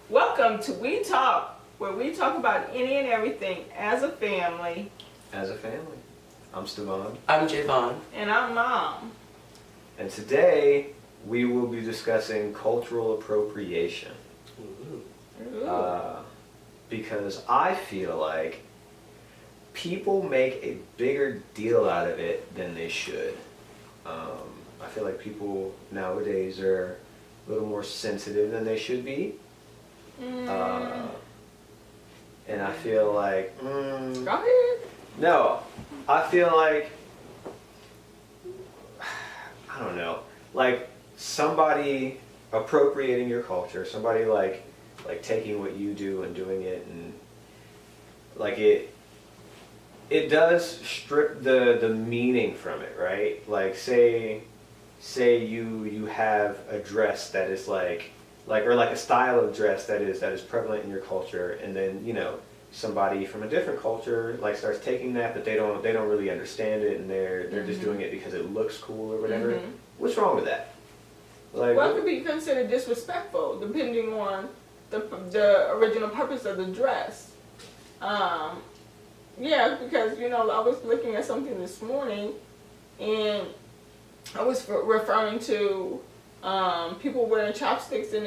Welcome to We Talk, where we talk about any and everything as a family. As a family. I'm Stavohn. I'm Jaevohn. And I'm Mom. And today we will be discussing cultural appropriation. Ooh. Because I feel like people make a bigger deal out of it than they should. I feel like people nowadays are a little more sensitive than they should be. And I feel like, Go ahead. no, I feel like, I don't know, like somebody appropriating your culture, somebody like taking what you do and doing it, and like it does strip the meaning from it, right? Like say you have a dress that is like or like a style of dress that is prevalent in your culture, and then somebody from a different culture like starts taking that, but they don't really understand it, and they're just doing it because it looks cool or whatever. What's wrong with that? Like, Well, it could be considered disrespectful depending on the original purpose of the dress. Yeah, because I was looking at something this morning, and I was referring to people wearing chopsticks in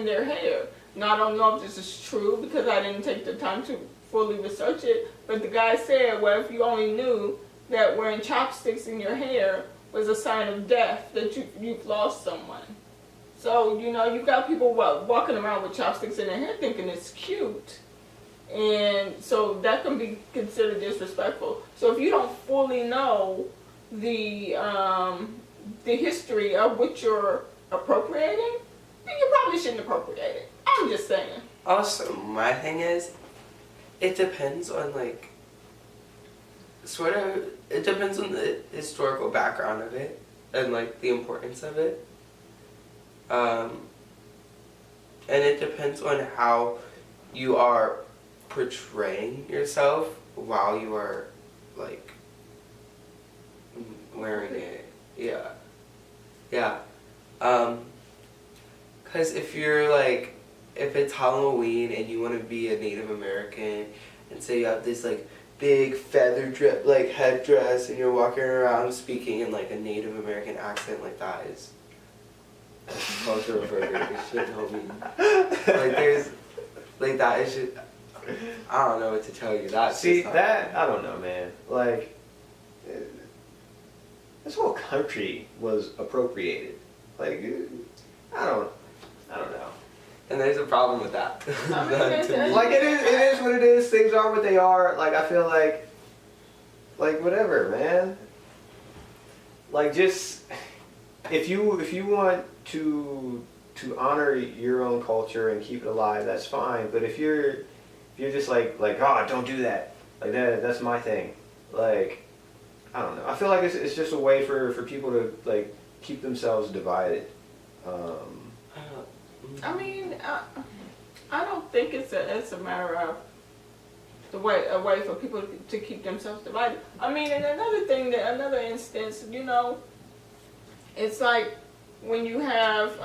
their hair. Now I don't know if this is true because I didn't take the time to fully research it. But the guy said, well, if you only knew that wearing chopsticks in your hair was a sign of death, that you've lost someone. So you got people walking around with chopsticks in their hair thinking it's cute. And so that can be considered disrespectful. So if you don't fully know the history of what you're appropriating, then you probably shouldn't appropriate it. I'm just saying. Also, my thing is, it depends on it depends on the historical background of it and the importance of it. And it depends on how you are portraying yourself while you are wearing it. Yeah. Because if it's Halloween and you want to be a Native American, and say you have this big feather headdress, and you're walking around speaking in a Native American accent, that is cultural appropriation, homie. There's that is just, I don't know what to tell you. That's I don't know, man. This whole country was appropriated. I don't know. And there's a problem with that. I mean, It is what it is. Things are what they are. I feel like whatever, man. Just if you want to honor your own culture and keep it alive, that's fine. But if you're just oh, don't do that. That's my thing. I don't know. I feel like it's just a way for people to keep themselves divided. I mean, I don't think it's a matter of a way for people to keep themselves divided. I mean, and another instance, it's like when you have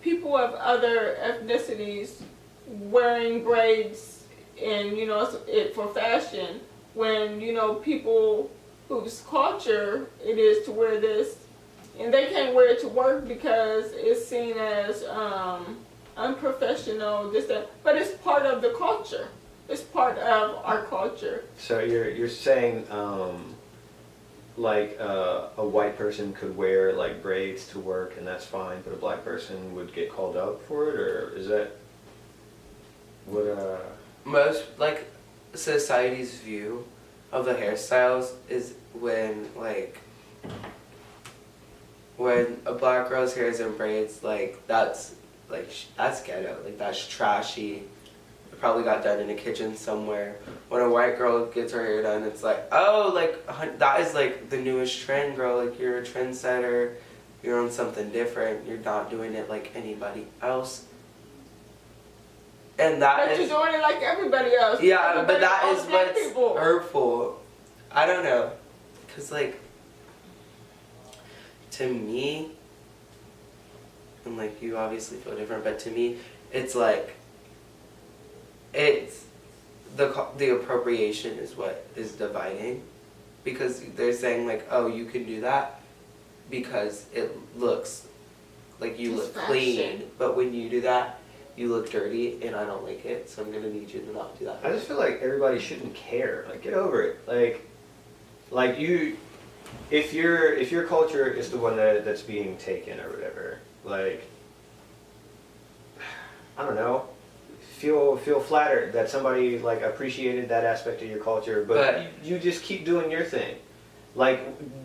people of other ethnicities wearing braids and it for fashion, when people whose culture it is to wear this, and they can't wear it to work because it's seen as unprofessional, this, that. But it's part of the culture. It's part of our culture. So you're saying a white person could wear braids to work and that's fine, but a black person would get called out for it, or is that what? Most society's view of the hairstyles is when a black girl's hair is in braids, that's ghetto, that's trashy. It probably got done in a kitchen somewhere. When a white girl gets her hair done, it's that is the newest trend, girl. You're a trendsetter. You're on something different. You're not doing it like anybody else. And But you're doing it like everybody else. Yeah, but that is what's hurtful. I don't know, cause to me, and like you obviously feel different, but to me, it's like, it's the appropriation is what is dividing, because they're saying like, oh, you can do that because it looks like you look clean, but when you do that, you look dirty, and I don't like it, so I'm gonna need you to not do that. I just feel like everybody shouldn't care. Like, get over it. Like you, if your culture is the one that's being taken or whatever, like, I don't know, feel flattered that somebody like appreciated that aspect of your culture, but you just keep doing your thing. Like,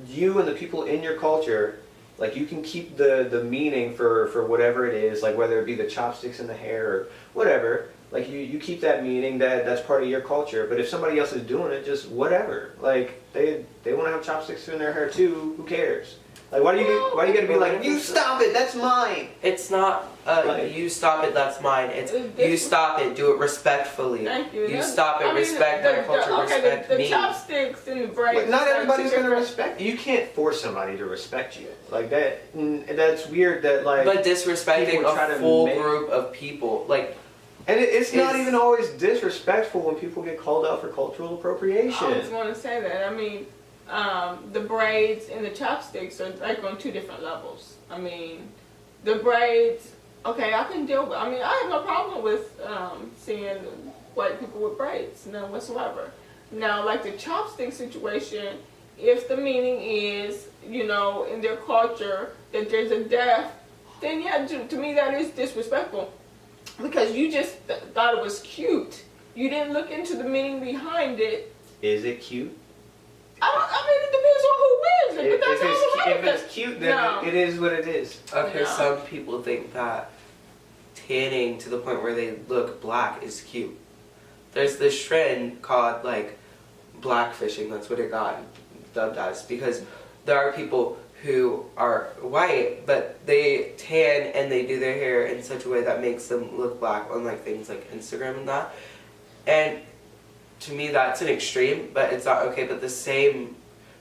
you and the people in your culture, like, you can keep the meaning for whatever it is, like whether it be the chopsticks in the hair or whatever, like you keep that meaning, that's part of your culture. But if somebody else is doing it, just whatever. Like, they want to have chopsticks in their hair too, who cares? Like, why do you gotta be like, you stop it, that's mine? It's not, you stop it, that's mine. It's, you stop it, do it respectfully. Thank you. You stop it, respect my culture, respect the me. chopsticks and the braids. But not everybody's gonna respect you. You can't force somebody to respect you. Like, that's weird that, like... But disrespecting a full group of people, like... And it's not even always disrespectful when people get called out for cultural appropriation. I was going to say that. I mean, the braids and the chopsticks are like on two different levels. I mean, the braids, okay, I can deal with. I mean, I have no problem with seeing white people with braids, none whatsoever. Now, like the chopstick situation, if the meaning is, you know, in their culture that there's a death, then yeah, to me that is disrespectful. Because you just thought it was cute. You didn't look into the meaning behind it. Is it cute? I mean, it depends on who wears it. But that's all If it's cute, then it is what it is. Okay, No. some people think that tanning to the point where they look black is cute. There's this trend called like blackfishing. That's what it got dubbed as, because there are people who are white, but they tan and they do their hair in such a way that makes them look black on like things like Instagram and that. And to me that's an extreme, but it's not okay. But the same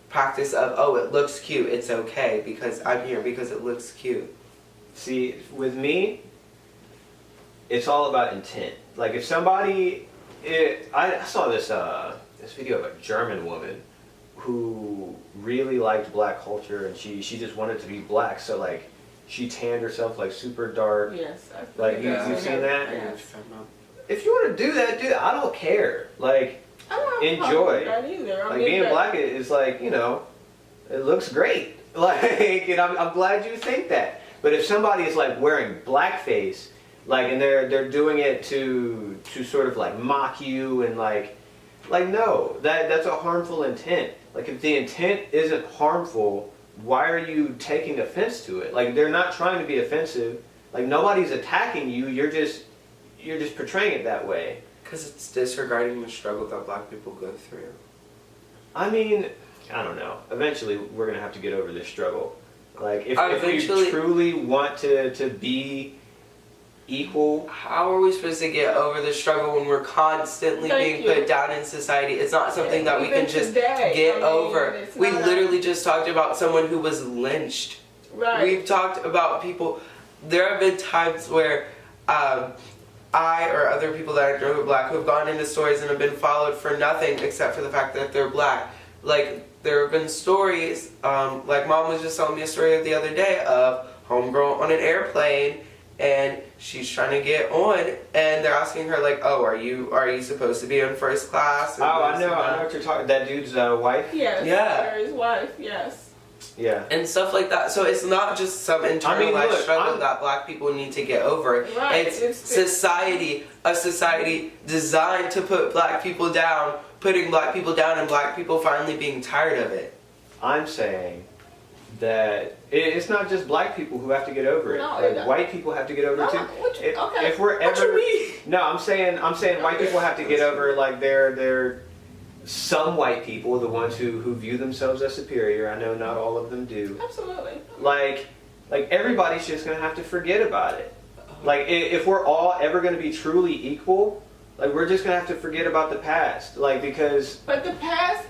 practice of, oh, it looks cute, it's okay because I'm here because it looks cute. See, with me, it's all about intent. Like, if somebody, I saw this video of a German woman who really liked black culture, and she just wanted to be black, so like she tanned herself like super dark. Yes, like you've seen that. Yes. If you want to do that, dude, I don't care. Like, I don't have a problem enjoy. with that either. I Like, mean, being black is like, you know, it looks great. Like, and I'm glad you think that. But if somebody is like wearing blackface, like, and they're doing it to sort of like mock you and like no, that's a harmful intent. Like, if the intent isn't harmful, why are you taking offense to it? Like, they're not trying to be offensive. Like, nobody's attacking you. You're just portraying it that way. Because it's disregarding the struggle that black people go through. I mean, I don't know. Eventually, we're gonna have to get over this struggle. Like, if we truly want to be equal. How are we supposed to get over the struggle when we're constantly being put down in society? It's not something that we can just get over. We literally just talked about someone who was lynched. Right. We've talked about people. There have been times where I or other people that I know who are black who have gone into stores and have been followed for nothing except for the fact that they're black. Like, there have been stories, like Mom was just telling me a story the other day of homegirl on an airplane, and she's trying to get on, and they're asking her like, "Oh, are you supposed to be in first class?" Oh, I know what you're talking. That dude's wife. Yes. Yeah. His wife. Yes. Yeah. And stuff like that. So it's not just some internalized struggle that black people need to get over. Right. It's society, a society designed to put black people down, putting black people down, and black people finally being tired of it. I'm saying that it's not just black people who have to get over it. No, like, white people have to get over it too. If we're ever, what you mean? No, I'm saying white people have to get over like they're some white people, the ones who view themselves as superior. I know not all of them do. Absolutely. Like everybody's just gonna have to forget about it. Like, if we're all ever gonna be truly equal, like, we're just gonna have to forget about the past. Like, because. But the past,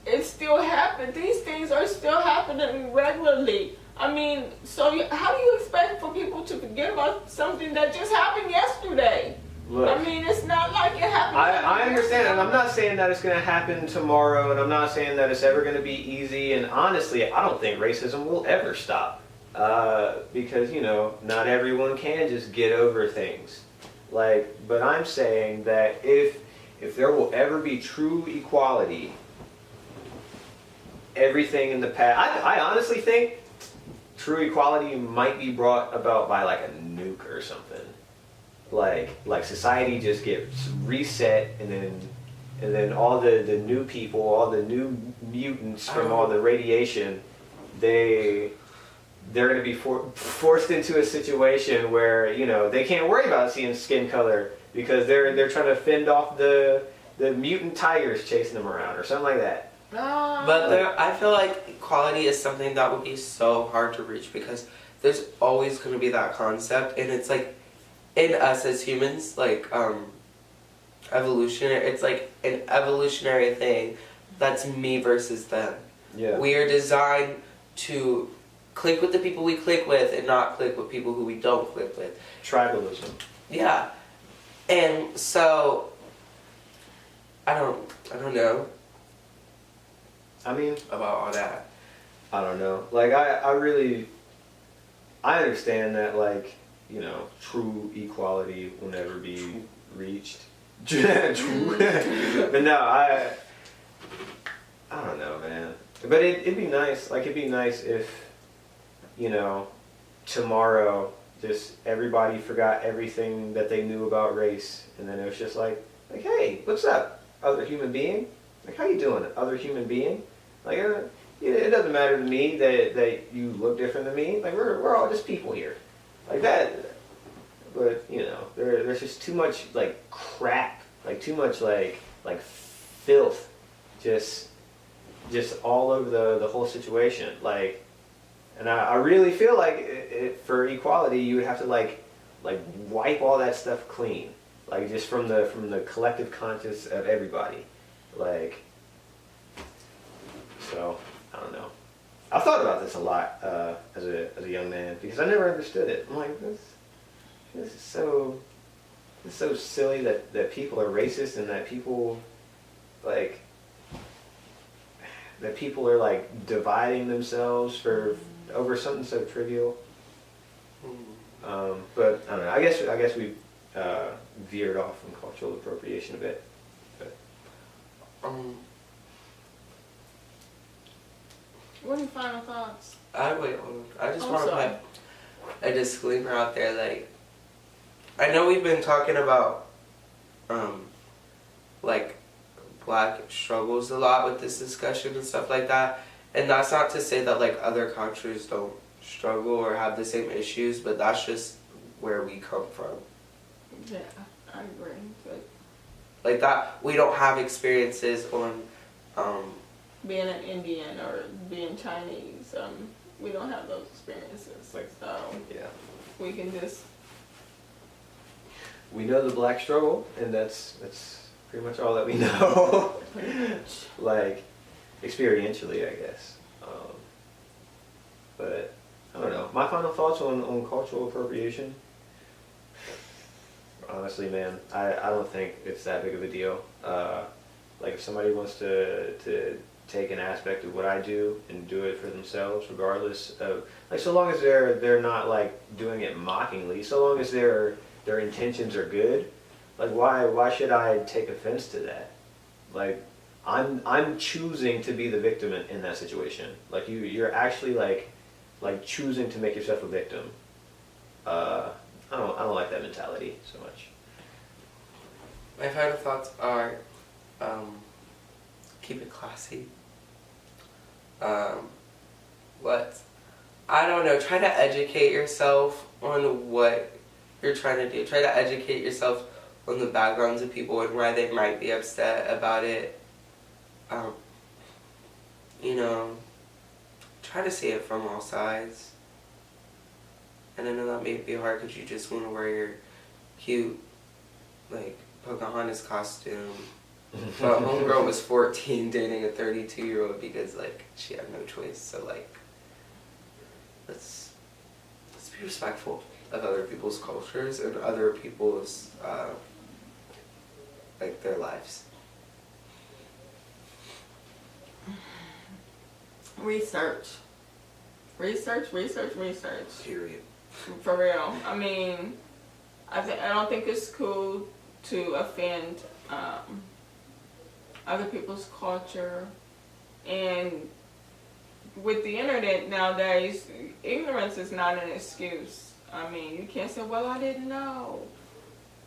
it still happened. These things are still happening regularly. I mean, how do you expect for people to forget about something that just happened yesterday? Look, I mean, it's not like it happened. I understand, and I'm not saying that it's going to happen tomorrow, and I'm not saying that it's ever going to be easy, and honestly, I don't think racism will ever stop. Because, you know, not everyone can just get over things. Like, but I'm saying that if there will ever be true equality, everything in the past, I honestly think true equality might be brought about by like a nuke or something. Like society just gets reset, and then all the new people, all the new mutants from all the radiation, they're going to be forced into a situation where, you know, they can't worry about seeing skin color because they're trying to fend off the mutant tigers chasing them around or something like that. But I feel like equality is something that would be so hard to reach because there's always going to be that concept, and it's like in us as humans, like evolutionary. It's like an evolutionary thing. That's me versus them. Yeah. We are designed to click with the people we click with and not click with people who we don't click with. Tribalism. Yeah. And so I don't know. I mean, about all that. I don't know. Like, I understand that, like, you know, true equality will never be reached. True. But no, I don't know, man. But it'd be nice. Like, it'd be nice if, you know, tomorrow just everybody forgot everything that they knew about race, and then it was just like, hey, what's up, other human being? Like, how you doing, other human being? Like, it doesn't matter to me that you look different than me. Like, we're all just people here, like that. But you know, there's just too much like crap, like too much like filth, just all over the whole situation. Like, and I really feel like for equality, you would have to like wipe all that stuff clean, like just from the collective conscious of everybody, like. So I don't know. I've thought about this a lot as a young man because I never understood it. I'm like, this is so silly that people are racist and that people are like dividing themselves over something so trivial. But I don't know. I guess we veered off from cultural appropriation a bit. But. What are your final thoughts? I just want to put a disclaimer out there. Like, I know we've been talking about, like, black struggles a lot with this discussion and stuff like that. And that's not to say that, like, other cultures don't struggle or have the same issues, but that's just where we come from. Yeah, I agree. But like that, we don't have experiences on, being an Indian or being Chinese, we don't have those experiences. Like, so yeah, we can just. We know the black struggle, and that's pretty much all that we know. Like, experientially, I guess. But I don't know. My final thoughts on cultural appropriation. Honestly, man, I don't think it's that big of a deal. Like, if somebody wants to take an aspect of what I do and do it for themselves, regardless of, like, so long as they're not like doing it mockingly, so long as their intentions are good, like why should I take offense to that? Like, I'm choosing to be the victim in that situation. Like, you're actually like choosing to make yourself a victim. I don't like that mentality so much. My final thoughts are, keep it classy. I don't know, try to educate yourself on what you're trying to do. Try to educate yourself on the backgrounds of people and why they might be upset about it. You know, try to see it from all sides. And I know that may be hard because you just want to wear your cute, like, Pocahontas costume. But homegirl was 14 dating a 32-year-old because, like, she had no choice. So, like, let's be respectful of other people's cultures and other people's like their lives. Research. Period. For real. I mean, I don't think it's cool to offend other people's culture. And with the internet nowadays, ignorance is not an excuse. I mean, you can't say, well, I didn't know.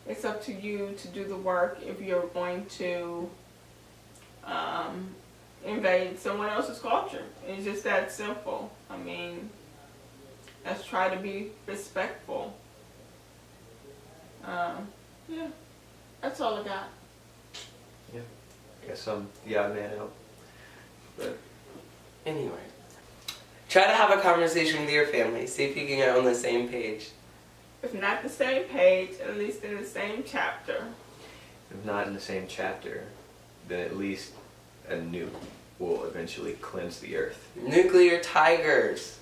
It's up to you to do the work if you're going to invade someone else's culture. It's just that simple. I mean, let's try to be respectful. Yeah, that's all I got. Yeah. Guess I'm the odd man out. But Anyway, try to have a conversation with your family. See if you can get on the same page. If not the same page, at least in the same chapter. if not in the same chapter, then at least a nuke will eventually cleanse the earth. Nuclear tigers.